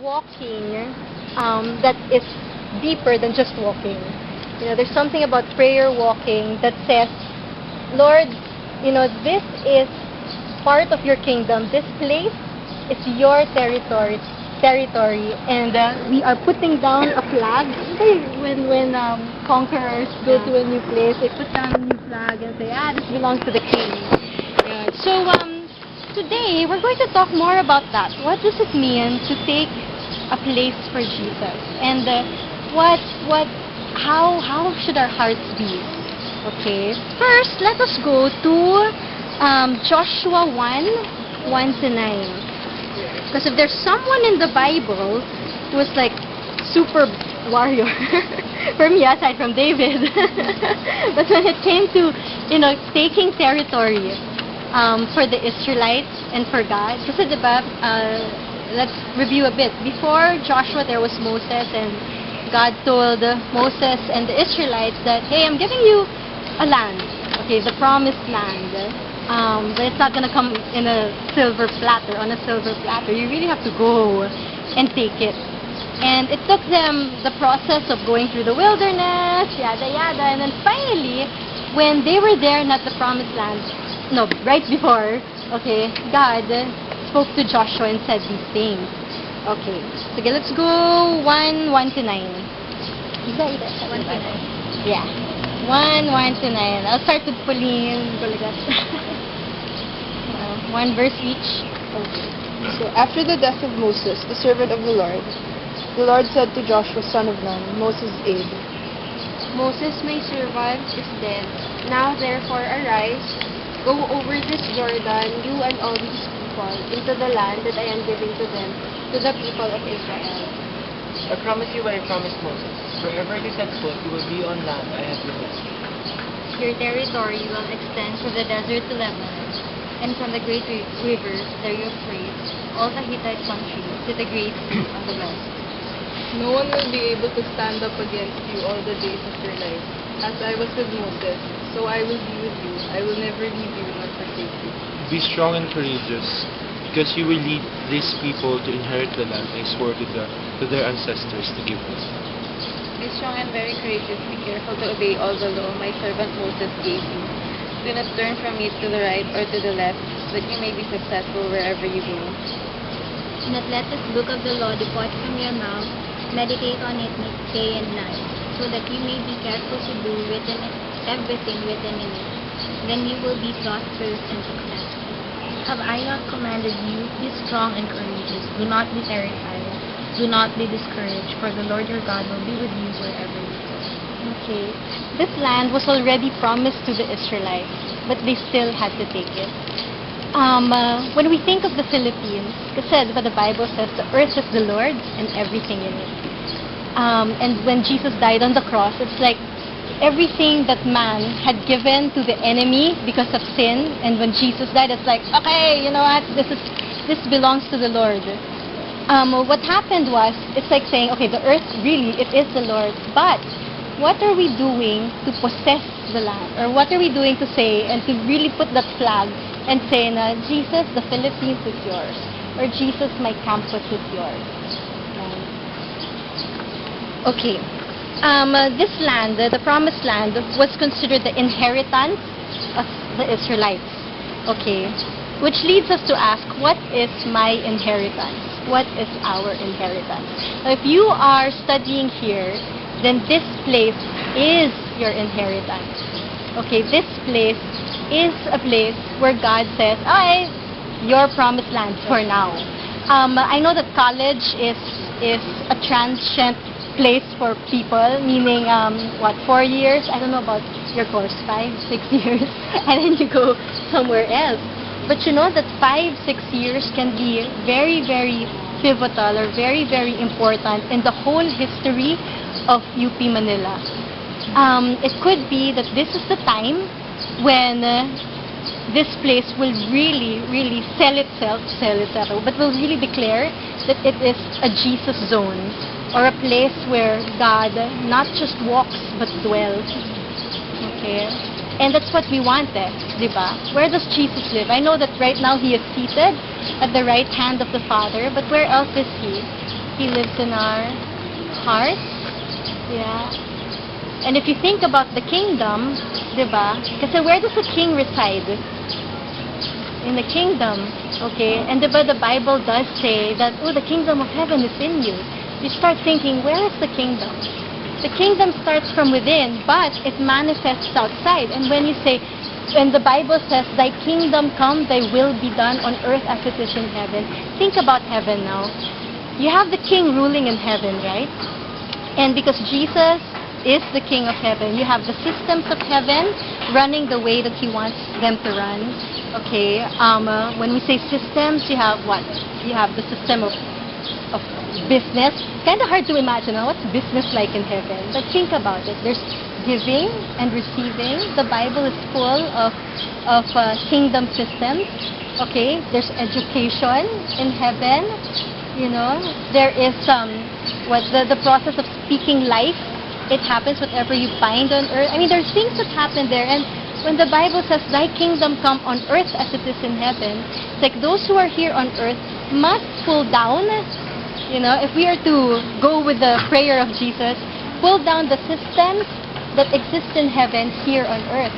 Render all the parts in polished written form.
walking that is deeper than just walking. There's something about prayer walking that says, Lord, this is part of your kingdom. This place is your territory, and we are putting down a flag. When conquerors go to a new place, they put down a new flag and say, this belongs to the king. Yeah. So today we're going to talk more about that. What does it mean to take a place for Jesus, and how should our hearts be? Okay. First, let us go to Joshua 1:1 to 9. Because if there's someone in the Bible who was like super warrior, for me, aside from David, but when it came to taking territory for the Israelites and for God, kasi diba, let's review a bit. Before Joshua, there was Moses, and God told Moses and the Israelites that, hey, I'm giving you a land, okay, the promised land. But it's not going to come in a silver platter, on a silver platter. You really have to go and take it. And it took them the process of going through the wilderness, yada yada, and then finally, when they were there, not the promised land, no, right before, okay, God spoke to Joshua and said these things. Okay, so let's go 1:1 to 9. Ida, 1 to 9. Yeah. 1:1 to 9. I'll start with Pauline Gulagat. One verse each. Okay. So after the death of Moses, the servant of the Lord said to Joshua son of Nun, Moses' aide, Moses, my servant, is dead. Now therefore arise, go over this Jordan, you and all these people, into the land that I am giving to them, to the people of Israel. I promise you what I promised Moses. Wherever you set foot, you will be on land I have given you. Your territory will extend from the desert to Lebanon, and from the great rivers, the Euphrates, all the Hittite country, to the great sea on the west. no one will be able to stand up against you all the days of your life. As I was with Moses, so I will be with you. I will never leave you nor forsake you. Be strong and courageous, because you will lead these people to inherit the land I swore to their ancestors to give them. Be strong and very courageous. Be careful to obey all the law my servant Moses gave you. Do not turn from it to the right or to the left, that you may be successful wherever you go. Do not let this book of the law depart from your mouth. Meditate on it day and night, so that you may be careful to do everything written in it. Then you will be prosperous and successful. Have I not commanded you? Be strong and courageous. Do not be terrified. Do not be discouraged, for the Lord your God will be with you wherever you go. Okay. This land was already promised to the Israelites, but they still had to take it. When we think of the Philippines, kasi the Bible says the earth is the Lord's and everything in it. And when Jesus died on the cross, it's like everything that man had given to the enemy because of sin, and when Jesus died, it's like, okay, you know what, this belongs to the Lord. What happened was, it's like saying, okay, the earth really, it is the Lord's, but what are we doing to possess the land? Or what are we doing to say and to really put that flag and say na, Jesus, the Philippines is yours. Or Jesus, my campus is yours. Okay. This land, the promised land, was considered the inheritance of the Israelites. Okay. Which leads us to ask, what is my inheritance? What is our inheritance? Now, if you are studying here, then this place is your inheritance. Okay, this place is a place where God says, alright, your promised land for now. I know that college is a transient place for people, meaning, 4 years? I don't know about your course, 5, 6 years, and then you go somewhere else. But you know that 5, 6 years can be very, very pivotal or very, very important in the whole history of UP Manila. It could be that this is the time when this place will really, really sell itself, but will really declare that it is a Jesus zone, or a place where God not just walks but dwells. Okay? And that's what we want, diba? Where does Jesus live? I know that right now He is seated at the right hand of the Father, but where else is He? He lives in our hearts. Yeah. And if you think about the kingdom, diba? Kasi where does the king reside? In the kingdom, okay? And diba the Bible does say that, oh, the kingdom of heaven is in you. You start thinking, where is the kingdom? The kingdom starts from within, but it manifests outside. And when you say, when the Bible says, thy kingdom come, thy will be done on earth as it is in heaven. Think about heaven now. You have the king ruling in heaven, right? And because Jesus is the king of heaven, you have the systems of heaven running the way that he wants them to run. Okay, when we say systems, you have what? You have the system of business. Kind of hard to imagine, what's business like in heaven? But think about it. There's giving and receiving. The Bible is full of kingdom systems. Okay, there's education in heaven. You know, there is the process of speaking life. It happens whatever you bind on earth. I mean, there's things that happen there. And when the Bible says, thy kingdom come on earth as it is in heaven, it's like those who are here on earth must pull down, you know, if we are to go with the prayer of Jesus, pull down the systems that exist in heaven here on earth.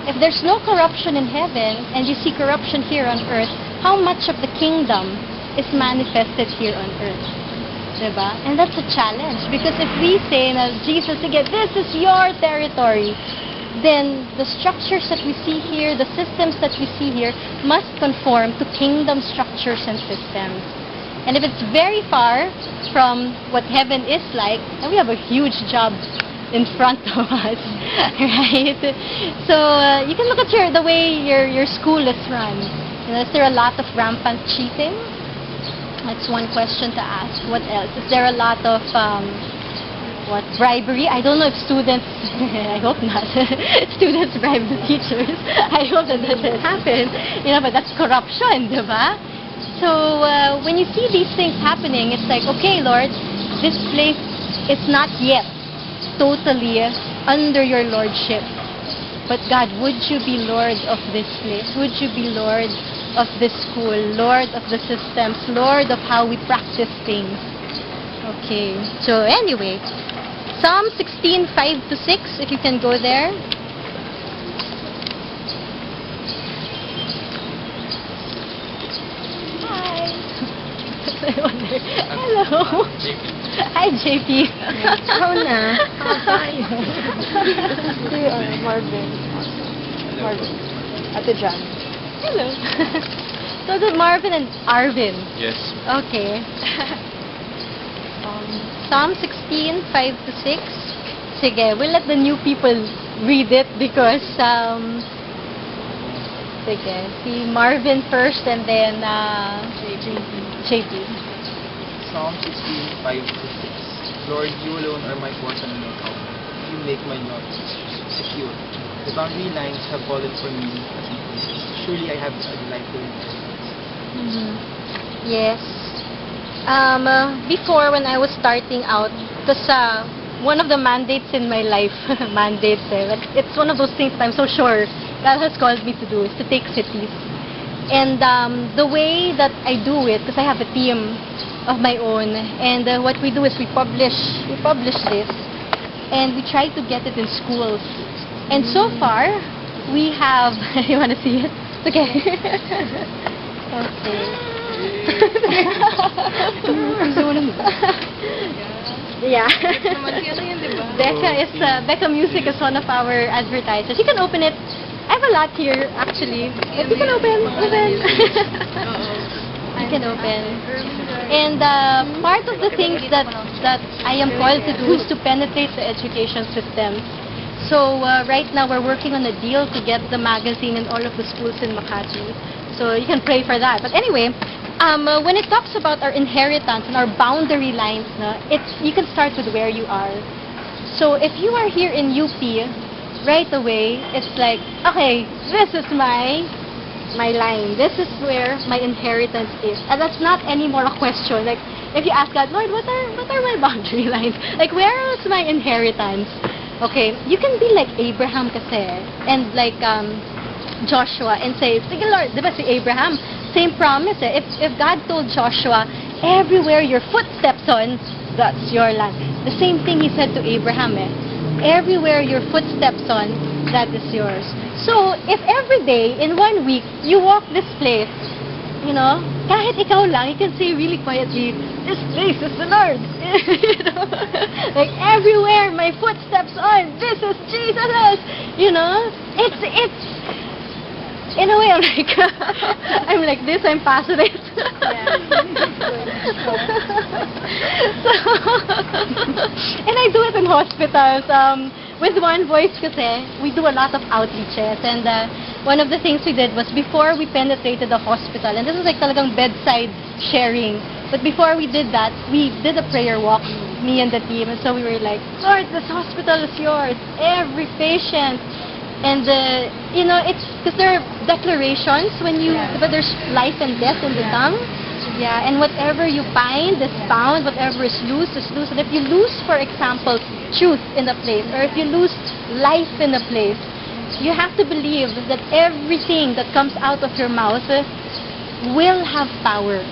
If there's no corruption in heaven, and you see corruption here on earth, how much of the kingdom is manifested here on earth? Diba? And that's a challenge, because if we say, Jesus, again, this is your territory, then the structures that we see here, the systems that we see here, must conform to kingdom structures and systems. And if it's very far from what heaven is like, then we have a huge job in front of us, right? So you can look at the way your school is run. You know, is there a lot of rampant cheating? That's one question to ask. What else? Is there a lot of bribery? I don't know if students, I hope not, students bribe the teachers. I hope that doesn't happen. You know, but that's corruption, diba? So when you see these things happening, it's like, okay, Lord, this place is not yet totally under your lordship. But God, would you be Lord of this place? Would you be Lord of this school, Lord of the systems, Lord of how we practice things? Okay, so anyway, Psalm 16, 5-6, if you can go there. Hi. Hello. Hi, JP. Ikaw na. Tayo. Marvin. Marvin. Ate Jan. Hello. So is it Marvin and Arvin? Yes. Okay. Psalm 16, 5-6. Sige, we'll let the new people read it because, sige, si Marvin first and then, JP. Psalm 16, 5-6. Lord, you alone are my force and my help. You make my lot secure. The boundary lines have fallen for me as in pieces. Surely I have a delightful inheritance. Yes. Before, when I was starting out, because one of the mandates in my life, like, it's one of those things that I'm so sure God has called me to do, is to take cities. And the way that I do it, because I have a team of my own, and what we do is we publish this, and we try to get it in schools. And so far, we have, you want to see it? Okay. Okay. Yeah. Becca Music is one of our advertisers. You can open it. I have a lot here, actually. But you can open. You can open. And part of the things that I am called to do is to penetrate the education system. So right now we're working on a deal to get the magazine in all of the schools in Makati. So you can pray for that. But anyway, when it talks about our inheritance and our boundary lines, you can start with where you are. So if you are here in UP, right away, it's like, okay, this is my line. This is where my inheritance is. And that's not anymore a question. Like, if you ask God, Lord, what are my boundary lines? Like, where is my inheritance? Okay, you can be like Abraham kasi, and like Joshua, and say, sige Lord, di ba si Abraham, same promise eh. If God told Joshua, Everywhere your foot steps on, that's your land. The same thing he said to Abraham, eh? Everywhere your foot steps on, that is yours. So, if every day, in 1 week, you walk this place, you know, kahit ikaw lang, you can say really quietly, this place is the Lord. You know? Like, everywhere my foot steps on, this is Jesus. You know? It's, in a way, I'm like, I'm like this, I'm passionate. So, and I do it in hospitals. With One Voice kasi, we do a lot of outreaches. And one of the things we did was before we penetrated the hospital, and this is like talagang bedside sharing. But before we did that, we did a prayer walk, me and the team. And so we were like, Lord, this hospital is yours. Every patient. And, you know, it's because there are declarations when you, but there's life and death in the tongue. Yeah, and whatever you bind is bound, whatever is loose is loose. And if you lose, for example, truth in a place, or if you lose life in a place, you have to believe that everything that comes out of your mouth will have power.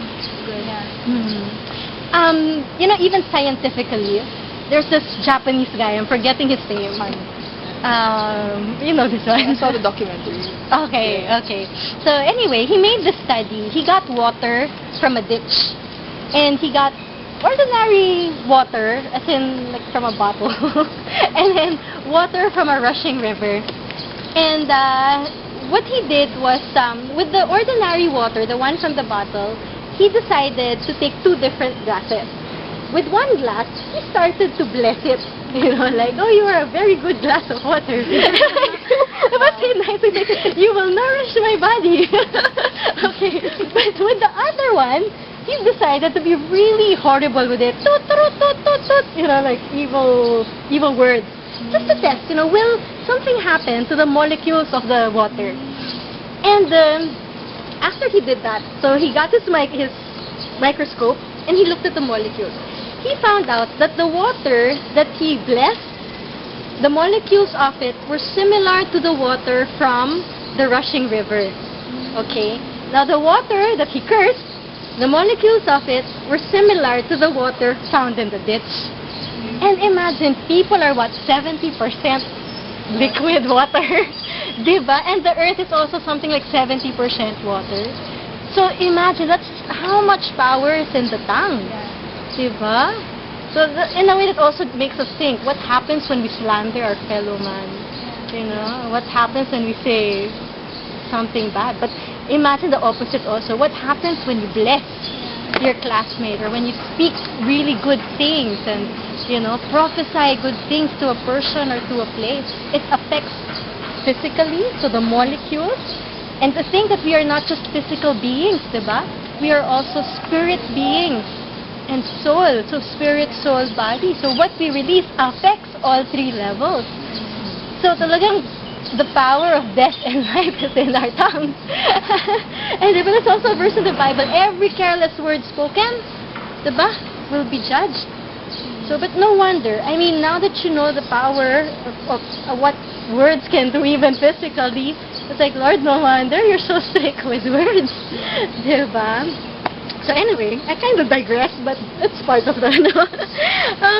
You know, even scientifically, there's this Japanese guy, I'm forgetting his name. You know this one? I saw the documentary. Okay, okay. So anyway, he made the study. He got water from a ditch. And he got ordinary water, as in like from a bottle. And then water from a rushing river. And what he did was, with the ordinary water, the one from the bottle, he decided to take 2 different glasses. With one glass, he started to bless it. You know, like, oh, you are a very good glass of water. It was so nice. Like, you will nourish my body. Okay. But with the other one, he decided to be really horrible with it. Toot, toot, toot, toot, toot. You know, like evil words. Just to test, you know, will something happen to the molecules of the water? And after he did that, so he got his microscope and he looked at the molecules. He found out that the water that he blessed, the molecules of it were similar to the water from the rushing river. Okay? Now the water that he cursed, the molecules of it were similar to the water found in the ditch. And imagine, people are what, 70% liquid water? Diba? And the earth is also something like 70% water. So imagine, that's how much power is in the tongue. Diba? So in a way that also makes us think, what happens when we slander our fellow man? You know, what happens when we say something bad? But imagine the opposite also. What happens when you bless your classmate, or when you speak really good things and, you know, prophesy good things to a person or to a place? It affects physically, so the molecules. And to think that we are not just physical beings, diba? We are also spirit beings. And soul, so spirit, soul, body. So what we release affects all 3 levels. So talagang the power of death and life is in our tongues. And there's also a verse in the Bible, every careless word spoken, diba, will be judged. So, but no wonder. I mean, now that you know the power of what words can do even physically, it's like, Lord, no wonder you're so strict with words. Diba? So anyway, I kind of digress, but it's part of the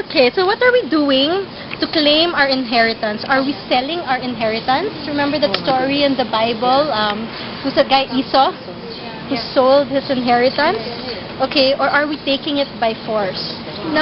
Okay, so what are we doing to claim our inheritance? Are we selling our inheritance? Remember that story in the Bible, who's that guy, Esau, who sold his inheritance? Okay, or are we taking it by force?